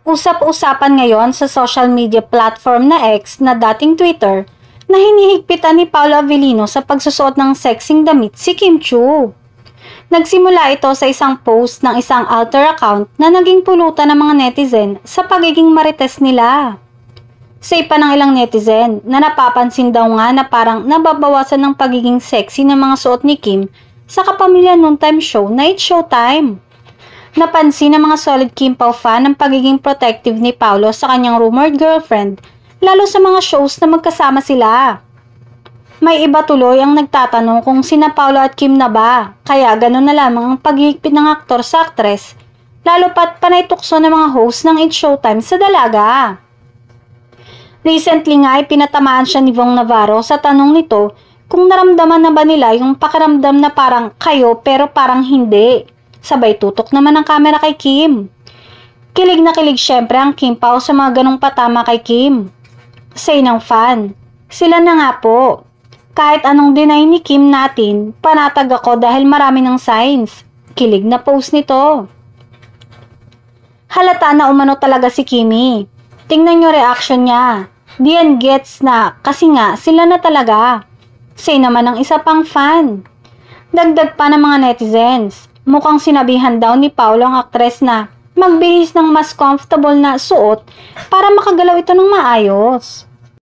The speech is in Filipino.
Usap-usapan ngayon sa social media platform na X na dating Twitter na hinihigpitan ni Paolo Avellino sa pagsusuot ng sexing damit si Kim Chiu. Nagsimula ito sa isang post ng isang alter account na naging pulutan ng mga netizen sa pagiging marites nila. Say pa ng ilang netizen na napapansin daw nga na parang nababawasan ng pagiging sexy ng mga suot ni Kim sa Kapamilya Noontime Show na It's Showtime. Napansin ng mga solid Kim Pao fan ang pagiging protective ni Paolo sa kanyang rumored girlfriend, lalo sa mga shows na magkasama sila. May iba tuloy ang nagtatanong kung sina Paolo at Kim na ba, kaya gano'n na lamang ang paghihigpit ng aktor sa aktres, lalo pat panay tukso ng mga host ng It's Showtime sa dalaga. Recently nga ay pinatamaan siya ni Vong Navarro sa tanong nito kung naramdaman na ba nila yung pakiramdam na parang kayo pero parang hindi. Sabay tutok naman ang kamera kay Kim. Kilig na kilig syempre ang Kim Pao sa mga ganong patama kay Kim. Say ng fan, sila na nga po. Kahit anong deny ni Kim natin, panatag ako dahil marami ng signs. Kilig na post nito. Halata na umano talaga si Kimi. Tingnan nyo reaction niya. Diyan gets na kasi nga sila na talaga. Say naman ng isa pang fan. Dagdag pa ng mga netizens. Mukhang sinabihan daw ni Paolo ang aktres na magbihis ng mas comfortable na suot para makagalaw ito ng maayos.